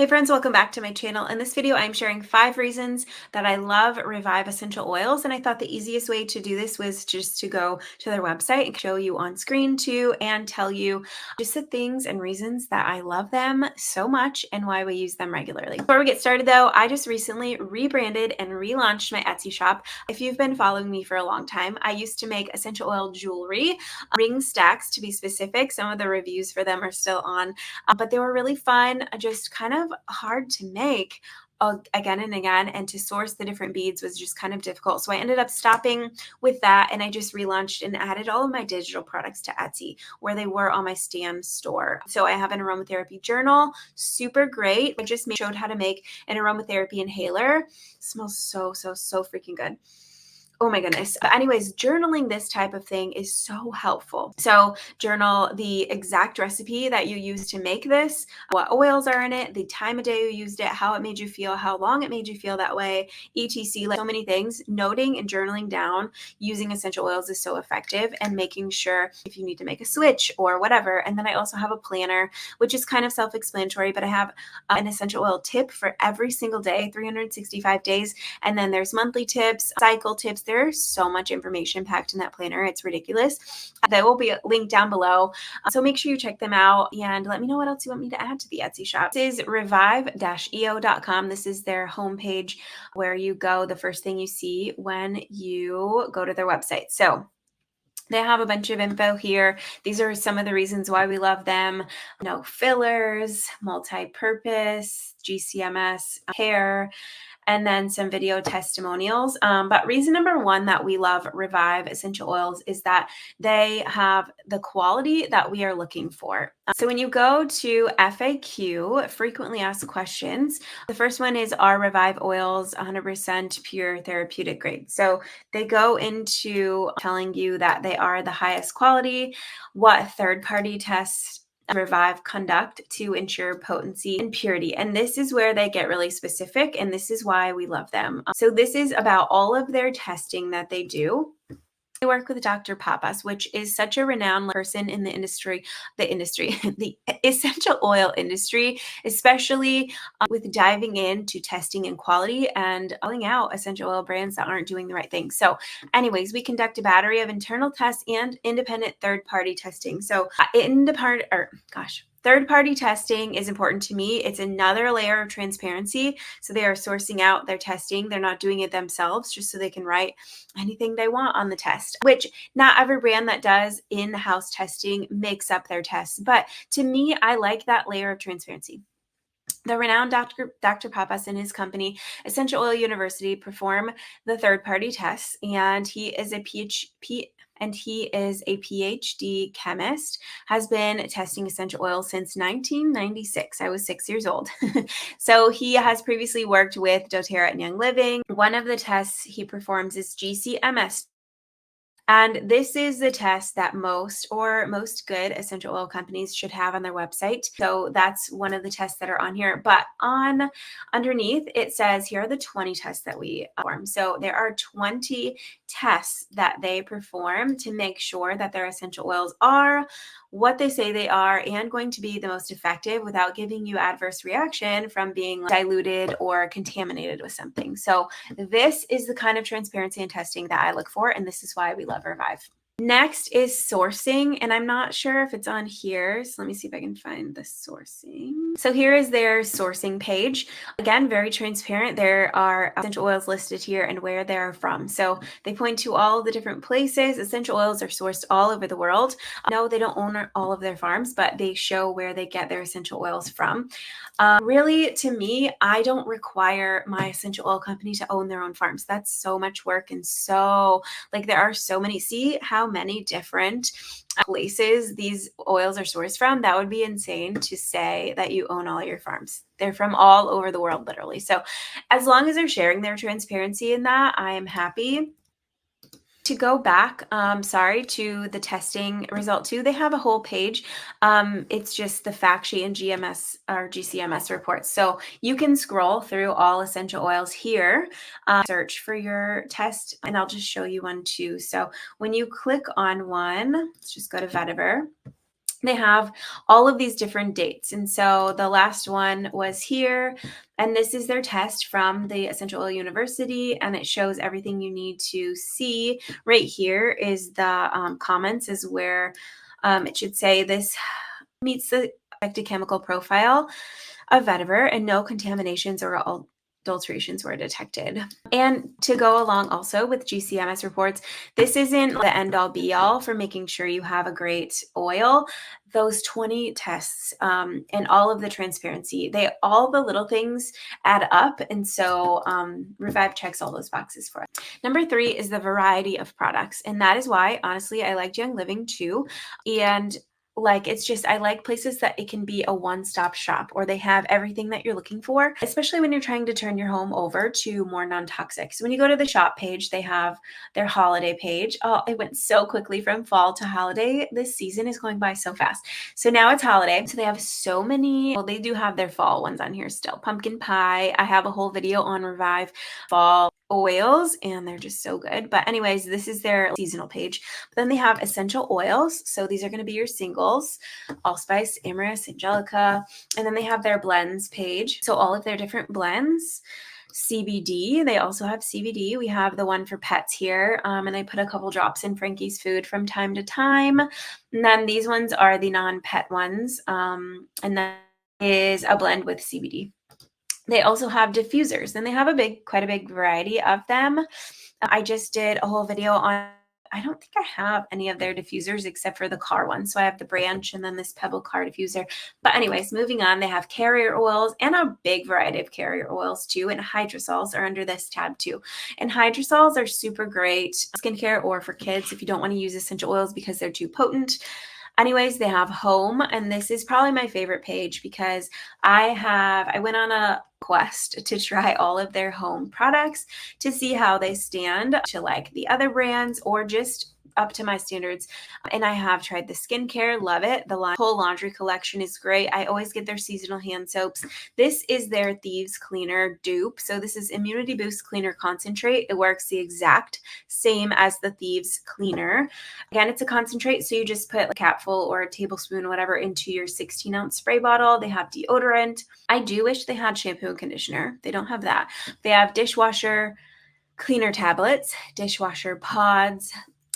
Hey friends, welcome back to my channel. In this video, I'm sharing 5 reasons that I love Revive essential oils, and I thought the easiest way to do this was just to go to their website and show you on screen too, and tell you just the things and reasons that I love them so much and why we use them regularly. Before we get started though, I just recently rebranded and relaunched my Etsy shop. If you've been following me for a long time, I used to make essential oil jewelry, ring stacks to be specific. Some of the reviews for them are still on, but they were really fun, just kind of hard to make again and again, and to source the different beads was just kind of difficult. So I ended up stopping with that, and I just relaunched and added all of my digital products to Etsy where they were on my Stan store. So I have an aromatherapy journal, super great. I just showed how to make an aromatherapy inhaler. It smells so freaking good. Oh my goodness. But anyways, journaling this type of thing is so helpful. So journal the exact recipe that you use to make this, what oils are in it, the time of day you used it, how it made you feel, how long it made you feel that way, etc. Like so many things. Noting and journaling down using essential oils is so effective, and making sure if you need to make a switch or whatever. And then I also have a planner, which is kind of self-explanatory, but I have an essential oil tip for every single day, 365 days. And then there's monthly tips, cycle tips. There's so much information packed in that planner. It's ridiculous. That will be linked down below. So make sure you check them out and let me know what else you want me to add to the Etsy shop. This is revive-eo.com. This is their homepage where you go. The first thing you see when you go to their website. So they have a bunch of info here. These are some of the reasons why we love them. No fillers, multi-purpose, GCMS, hair, and then some video testimonials. But reason number one that we love Revive essential oils is that they have the quality that we are looking for. So when you go to FAQ, frequently asked questions, the first one is, are Revive oils 100% pure therapeutic grade? So they go into telling you that they are the highest quality, what third-party tests Revive conduct to ensure potency and purity. And this is where they get really specific, and this is why we love them. So this is about all of their testing that they do. I work with Dr. Papas, which is such a renowned person in the the essential oil industry, especially with diving into testing and quality and calling out essential oil brands that aren't doing the right thing. So anyways, we conduct a battery of internal tests and independent third-party testing. So third-party testing is important to me. It's another layer of transparency. So they are sourcing out their testing. They're not doing it themselves just so they can write anything they want on the test, which not every brand that does in-house testing makes up their tests. But to me, I like that layer of transparency. The renowned Dr. Papas and his company, Essential Oil University, perform the third-party tests, and he is a PhD chemist, has been testing essential oils since 1996. I was 6 years old. So he has previously worked with doTERRA and Young Living. One of the tests he performs is GCMS. And this is the test that most good essential oil companies should have on their website. So that's one of the tests that are on here. But underneath it says here are the 20 tests that we perform. So there are 20 tests that they perform to make sure that their essential oils are what they say they are and going to be the most effective without giving you adverse reaction from being diluted or contaminated with something. So this is the kind of transparency and testing that I look for, and this is why we love Revive. Next is sourcing, and I'm not sure if it's on here, so let me see if I can find the sourcing. So here is their sourcing page. Again, very transparent. There are essential oils listed here and where they're from. So they point to all the different places. Essential oils are sourced all over the world. No, they don't own all of their farms, but they show where they get their essential oils from. Really, to me, I don't require my essential oil company to own their own farms. That's so much work, and so there are so many. See how many different places these oils are sourced from? That would be insane to say that you own all your farms. They're from all over the world, literally. So as long as they're sharing their transparency in that, I am happy. To go back, to the testing result too, they have a whole page. It's just the fact sheet and GCMS reports. So you can scroll through all essential oils here, search for your test, and I'll just show you one too. So when you click on one, let's just go to Vetiver. they have all of these different dates. And so the last one was here, and this is their test from the Essential Oil University, and it shows everything you need to see. Right here is the comments is where it should say this meets the expected chemical profile of vetiver and no contaminations or adulterations were detected. And to go along also with GCMS reports, this isn't the end all be all for making sure you have a great oil. Those 20 tests and all of the transparency, all the little things add up. And so Revive checks all those boxes for us. Number 3 is the variety of products. And that is why, honestly, I liked Young Living too. And like, it's just, I like places that it can be a one-stop shop, or they have everything that you're looking for, especially when you're trying to turn your home over to more non-toxic. So when you go to the shop page, they have their holiday page. Oh, it went so quickly from fall to holiday. This season is going by so fast. So now it's holiday. So they have so many, well, they do have their fall ones on here still. Pumpkin pie. I have a whole video on Revive fall oils, and they're just so good. But anyways, this is their seasonal page. But then they have essential oils. So these are going to be your singles: allspice, amyris, angelica. And then they have their blends page. So all of their different blends. CBD, they also have CBD. We have the one for pets here, and I put a couple drops in Frankie's food from time to time. And then these ones are the non-pet ones, and that is a blend with CBD. They also have diffusers, and they have quite a big variety of them. I just did a whole video on, I don't think I have any of their diffusers except for the car one. So I have the branch and then this pebble car diffuser. But anyways, moving on, they have carrier oils and a big variety of carrier oils too. And hydrosols are under this tab too. And hydrosols are super great skincare or for kids if you don't want to use essential oils because they're too potent. Anyways, they have HOHM, and this is probably my favorite page because I went on a quest to try all of their home products to see how they stand to like the other brands or just up to my standards. And I have tried the skincare, love it. The whole laundry collection is great. I always get their seasonal hand soaps. This is their Thieves Cleaner dupe. So this is Immunity Boost Cleaner Concentrate. It works the exact same as the Thieves Cleaner. Again, it's a concentrate, so you just put a capful or a tablespoon, whatever, into your 16-ounce spray bottle. They have deodorant. I do wish they had shampoo and conditioner. They don't have that. They have dishwasher cleaner tablets, dishwasher pods.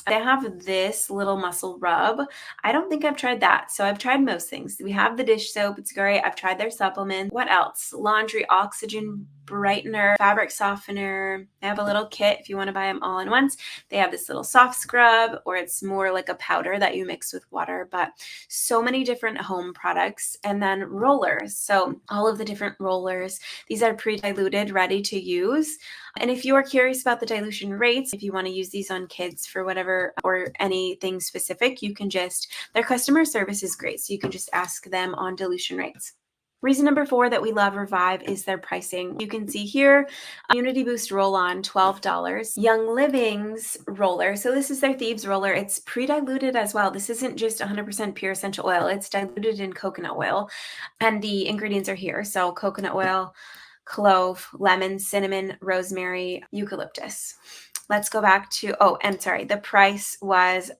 They have this little muscle rub. I don't think I've tried that. So I've tried most things. We have the dish soap. It's great. I've tried their supplements. What else? Laundry oxygen brightener, fabric softener. They have a little kit if you want to buy them all in once. They have this little soft scrub, or it's more like a powder that you mix with water, but so many different home products. And then rollers. So all of the different rollers. These are pre-diluted, ready to use. And if you are curious about the dilution rates, if you want to use these on kids for whatever or anything specific, you can their customer service is great. So you can just ask them on dilution rates. Reason number 4 that we love Revive is their pricing. You can see here, Immunity Boost Roll-On, $12. Young Living's roller. So this is their Thieves roller. It's pre-diluted as well. This isn't just 100% pure essential oil. It's diluted in coconut oil. And the ingredients are here. So coconut oil, clove, lemon, cinnamon, rosemary, eucalyptus. Let's go back to, the price was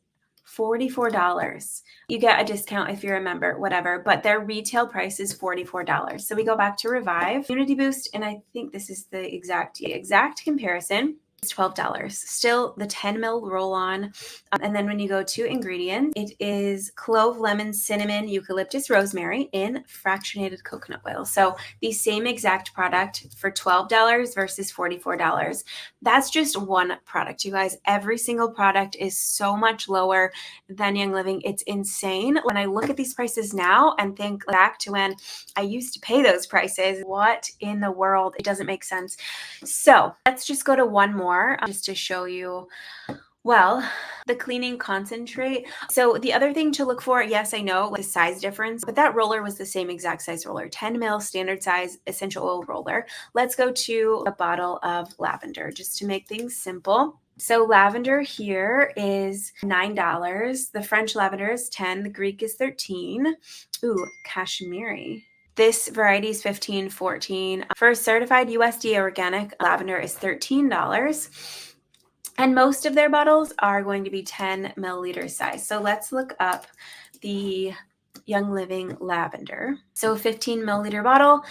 $44. You get a discount if you're a member, whatever, but their retail price is $44. So we go back to Revive, Immunity Boost, and I think this is the exact comparison. It's $12. Still the 10 ml roll-on. And then when you go to ingredients, it is clove, lemon, cinnamon, eucalyptus, rosemary in fractionated coconut oil. So the same exact product for $12 versus $44. That's just one product, you guys. Every single product is so much lower than Young Living. It's insane. When I look at these prices now and think back to when I used to pay those prices, what in the world? It doesn't make sense. So let's just go to one more just to show you, well, the cleaning concentrate. So the other thing to look for, yes, I know the size difference, but that roller was the same exact size roller, 10 ml standard size essential oil roller. Let's go to a bottle of lavender just to make things simple. So lavender here is $9. The French lavender is $10. The Greek is $13. Ooh, Kashmiri. This variety is $15, $14. For certified USDA organic lavender is $13. And most of their bottles are going to be 10 milliliter size. So let's look up the Young Living Lavender. So 15 milliliter bottle.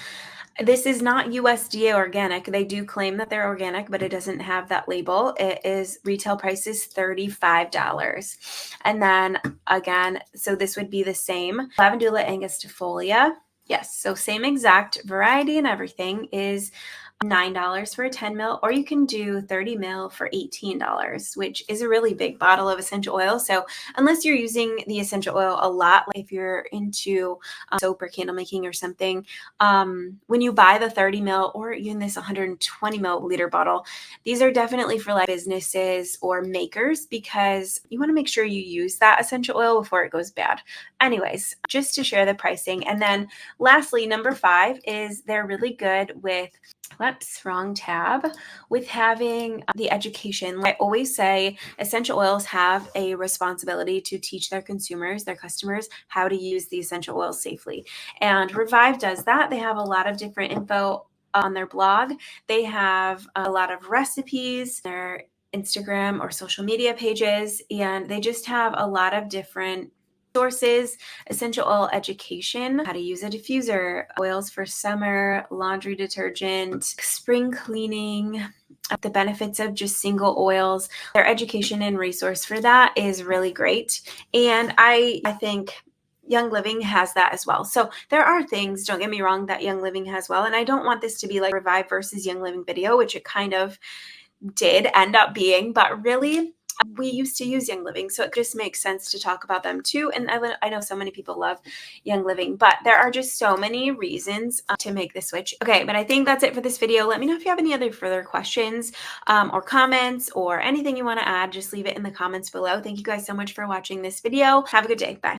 This is not USDA organic. They do claim that they're organic, but it doesn't have that label. It is retail price is $35. And then again, so this would be the same. Lavandula angustifolia. Yes, so same exact variety and everything is $9 for a 10 mil, or you can do 30 mil for $18, which is a really big bottle of essential oil. So unless you're using the essential oil a lot, like if you're into soap or candle making or something, when you buy the 30 mil or even this 120 milliliter bottle, these are definitely for like businesses or makers, because you want to make sure you use that essential oil before it goes bad. Anyways, just to share the pricing. And then lastly, number 5 is they're really good with, whoops, wrong tab, with having the education. I always say essential oils have a responsibility to teach their consumers, their customers, how to use the essential oils safely. And Revive does that. They have a lot of different info on their blog. They have a lot of recipes, their Instagram or social media pages, and they just have a lot of different sources, essential oil education, how to use a diffuser, oils for summer, laundry detergent, spring cleaning, the benefits of just single oils. Their education and resource for that is really great. And I think Young Living has that as well. So there are things, don't get me wrong, that Young Living has well. And I don't want this to be like Revive versus Young Living video, which it kind of did end up being, but really, we used to use Young Living, so it just makes sense to talk about them too. And I know so many people love Young Living, but there are just so many reasons to make the switch. Okay, but I think that's it for this video. Let me know if you have any other further questions or comments or anything you want to add. Just leave it in the comments below. Thank you guys so much for watching this video. Have a good day. Bye.